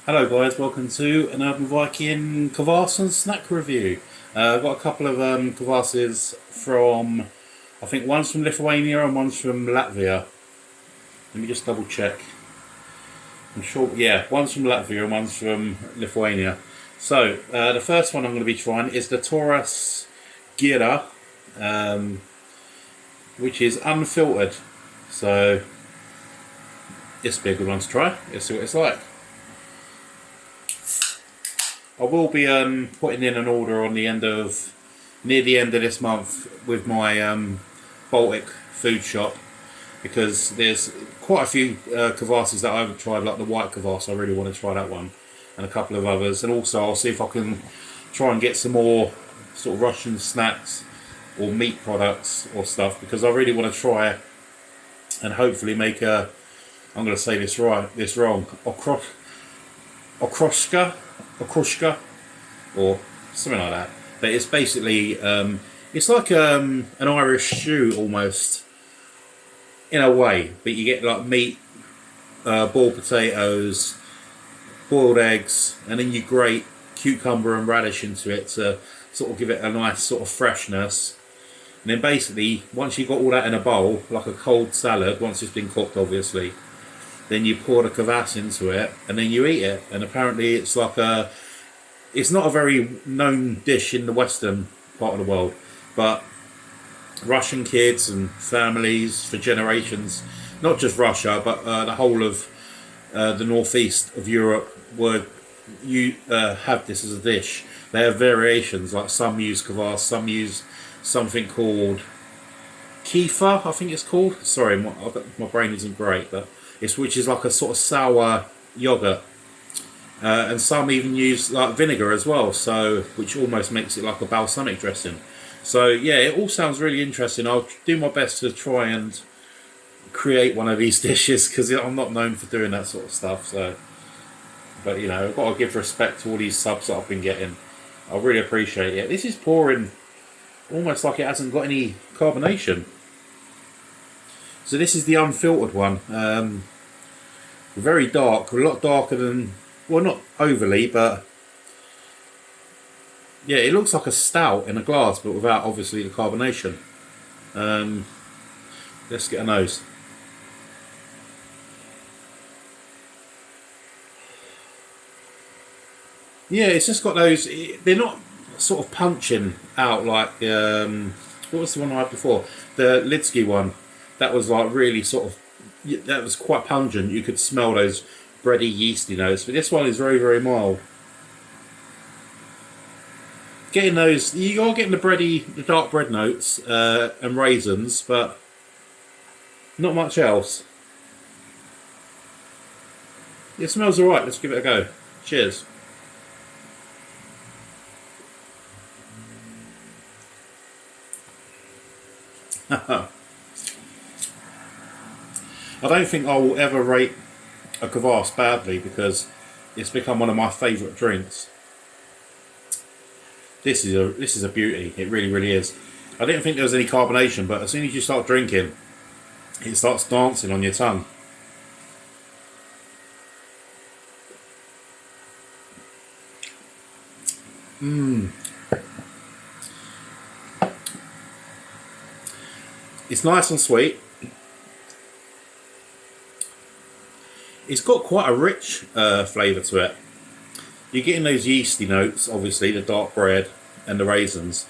Hello guys, welcome to an Urban Viking Kvass and snack review. I've got a couple of Kvasses from, I think one's from Lithuania and one's from Latvia. Let me just double check. I'm sure, yeah, one's from Latvia and one's from Lithuania. So, the first one I'm going to be trying is the TUVAR Gira, which is unfiltered. So, this will be a good one to try. Let's see what it's like. I will be putting in an order on the near the end of this month with my Baltic food shop, because there's quite a few kvasses that I haven't tried, like the white kvass. I really want to try that one, and a couple of others. And also I'll see if I can try and get some more sort of Russian snacks or meat products or stuff, because I really want to try and hopefully make a, I'm going to say this wrong, okrushka or something like that. But it's basically it's like an Irish stew almost, in a way, but you get like meat, boiled potatoes, boiled eggs, and then you grate cucumber and radish into it to sort of give it a nice sort of freshness. And then basically, once you've got all that in a bowl, like a cold salad, once it's been cooked obviously, then you pour the kvass into it and then you eat it. And apparently it's like it's not a very known dish in the western part of the world, but Russian kids and families for generations, not just Russia, but the whole of the northeast of Europe, have this as a dish. They have variations, like some use kvass, some use something called kifa, I think it's called. Sorry, my brain isn't great, but which is like a sort of sour yogurt, and some even use like vinegar as well, so which almost makes it like a balsamic dressing. So yeah, it all sounds really interesting. I'll do my best to try and create one of these dishes, because I'm not known for doing that sort of stuff. So, but you know, I've got to give respect to all these subs that I've been getting. I really appreciate it. This is pouring almost like it hasn't got any carbonation. So this is the unfiltered one. Very dark, a lot darker than, well, not overly, but yeah, it looks like a stout in a glass, but without obviously the carbonation. Let's get a nose. Yeah, it's just got those. They're not sort of punching out like what was the one I had before? The Lidsky one. That was like really sort of, that was quite pungent. You could smell those bready, yeasty notes. But this one is very, very mild. Getting those, you are getting the dark bread notes and raisins, but not much else. It smells alright. Let's give it a go. Cheers. I don't think I will ever rate a kvass badly, because it's become one of my favourite drinks. This is a beauty. It really, really is. I didn't think there was any carbonation, but as soon as you start drinking, it starts dancing on your tongue. It's nice and sweet. It's got quite a rich flavour to it. You're getting those yeasty notes, obviously, the dark bread and the raisins.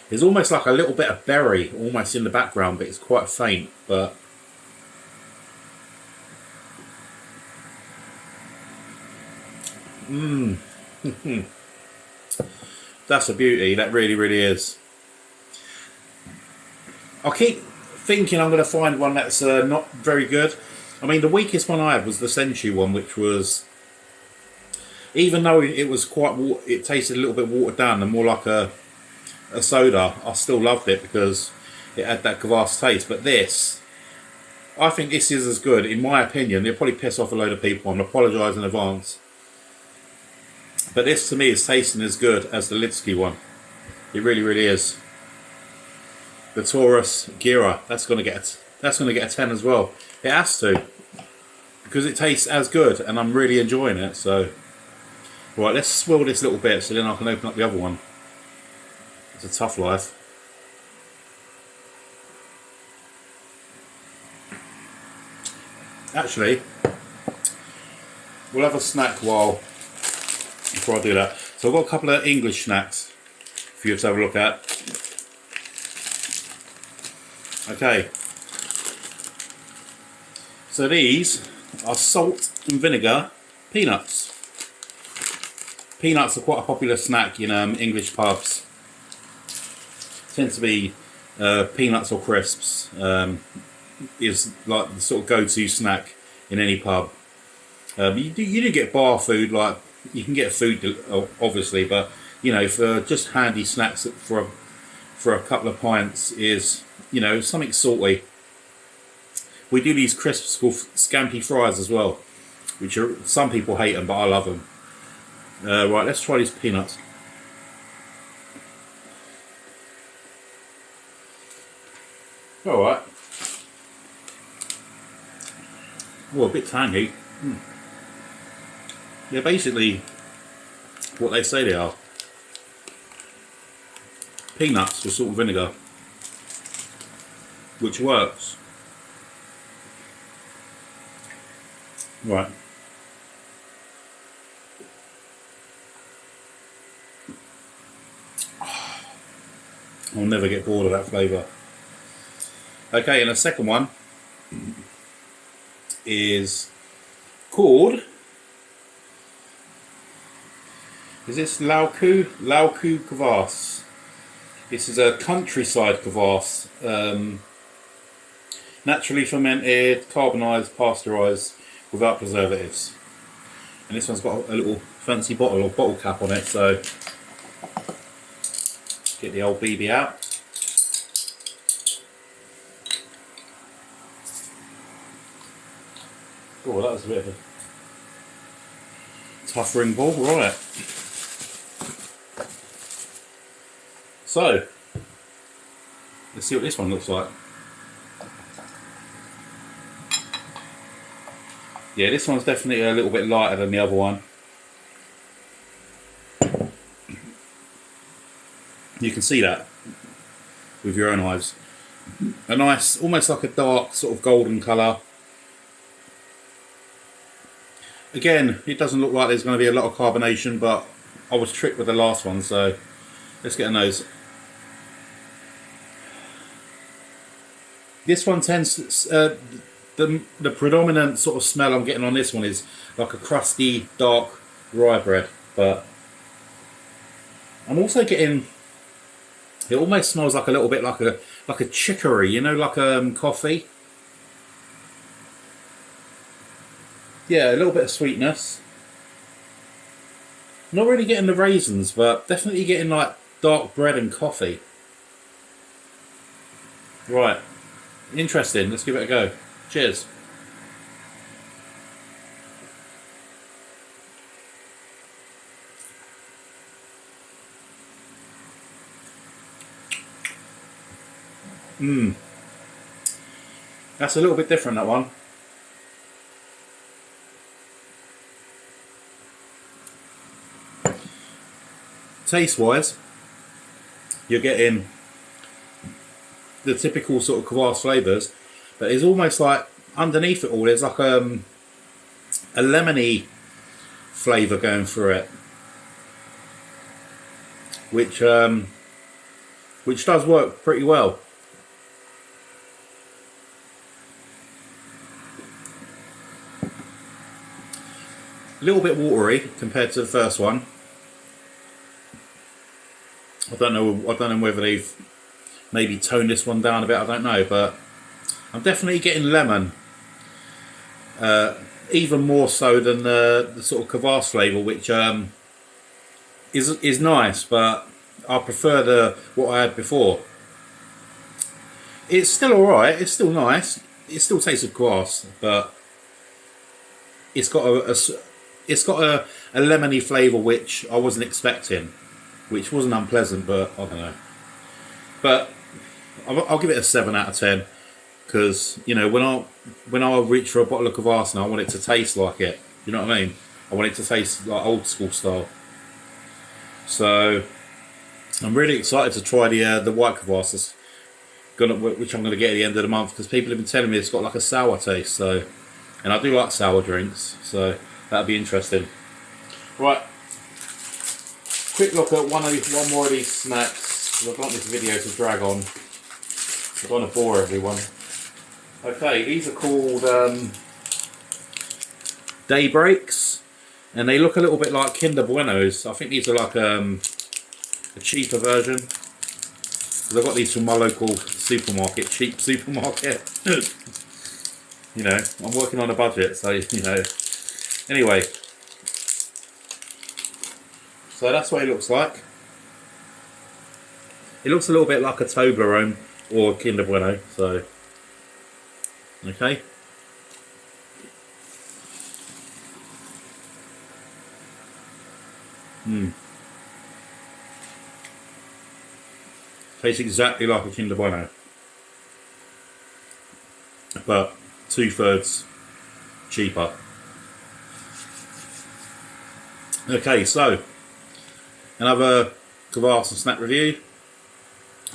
There's almost like a little bit of berry almost in the background, but it's quite faint. But that's a beauty. That really, really is. I keep thinking I'm going to find one that's not very good. I mean, the weakest one I had was the Senchu one, which was, even though it was it tasted a little bit watered down and more like a soda, I still loved it because it had that kvass taste. But this, I think this is as good, in my opinion. It'll probably piss off a load of people, and I apologise in advance. But this to me is tasting as good as the Lidsky one. It really, really is. The TUVAR Gira, that's going to get a 10 as well. It has to, because because it tastes as good, and I'm really enjoying it. So, right, let's swill this little bit so then I can open up the other one. It's a tough life. Actually, we'll have a snack before I do that. So I've got a couple of English snacks for you to have a look at. Okay. So these are salt and vinegar peanuts. Peanuts are quite a popular snack in English pubs. Tend to be peanuts or crisps. Is like the sort of go-to snack in any pub. You do get bar food, like you can get food obviously, but you know, for just handy snacks for a couple of pints is, you know, something salty. We do these crisps called scampi fries as well, which are, some people hate them, but I love them. Right, let's try these peanuts. All right. Oh, a bit tangy. They're basically what they say they are. Peanuts with salt and vinegar, which works. Right. I'll never get bored of that flavour. Okay, and the second one is called, is this Latvian Kvass? This is a countryside Kvass, naturally fermented, carbonised, pasteurised, without preservatives. And this one's got a little fancy bottle or bottle cap on it, so get the old BB out. Oh, that was a bit of a tough ring ball, right. So, let's see what this one looks like. Yeah, this one's definitely a little bit lighter than the other one. You can see that with your own eyes. A nice, almost like a dark sort of golden colour. Again, it doesn't look like there's going to be a lot of carbonation, but I was tricked with the last one, so let's get a nose. This one tends to, the predominant sort of smell I'm getting on this one is like a crusty, dark rye bread, but I'm also getting, it almost smells like a little bit like a chicory, you know, like coffee. Yeah, a little bit of sweetness. Not really getting the raisins, but definitely getting like dark bread and coffee. Right, interesting. Let's give it a go. Cheers. That's a little bit different, that one. Taste wise, you're getting the typical sort of Kvass flavours, but it's almost like underneath it all there's like a lemony flavour going through it, which does work pretty well. A little bit watery compared to the first one. I don't know whether they've maybe toned this one down a bit, I don't know, but I'm definitely getting lemon, even more so than the sort of Kvass flavour, which is nice, but I prefer what I had before. It's still alright, it's still nice, it still tastes of Kvass, but it's got a lemony flavour which I wasn't expecting, which wasn't unpleasant, but I don't know. But I'll give it a 7 out of 10. because you know when I reach for a bottle of Kvass now, I want it to taste like it. You know what I mean? I want it to taste like old school style. So I'm really excited to try the white Kvass, which I'm gonna get at the end of the month, because people have been telling me it's got like a sour taste. So, and I do like sour drinks, so that'll be interesting. Right, quick look at one more of these snacks. I don't want this video to drag on. I don't want to bore everyone. Okay, these are called Daybreaks, and they look a little bit like Kinder Buenos. I think these are like a cheaper version. Because I got these from my local supermarket, cheap supermarket. You know, I'm working on a budget, so you know. Anyway, so that's what it looks like. It looks a little bit like a Toblerone or Kinder Bueno, so okay. Tastes exactly like a Kinder Bueno, but 2/3 cheaper. Okay, so another Kvass and snack review.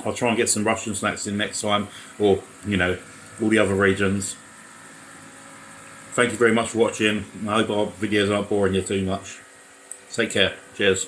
I'll try and get some Russian snacks in next time, or you know, all the other regions. Thank you very much for watching. I hope our videos aren't boring you too much. Take care. Cheers.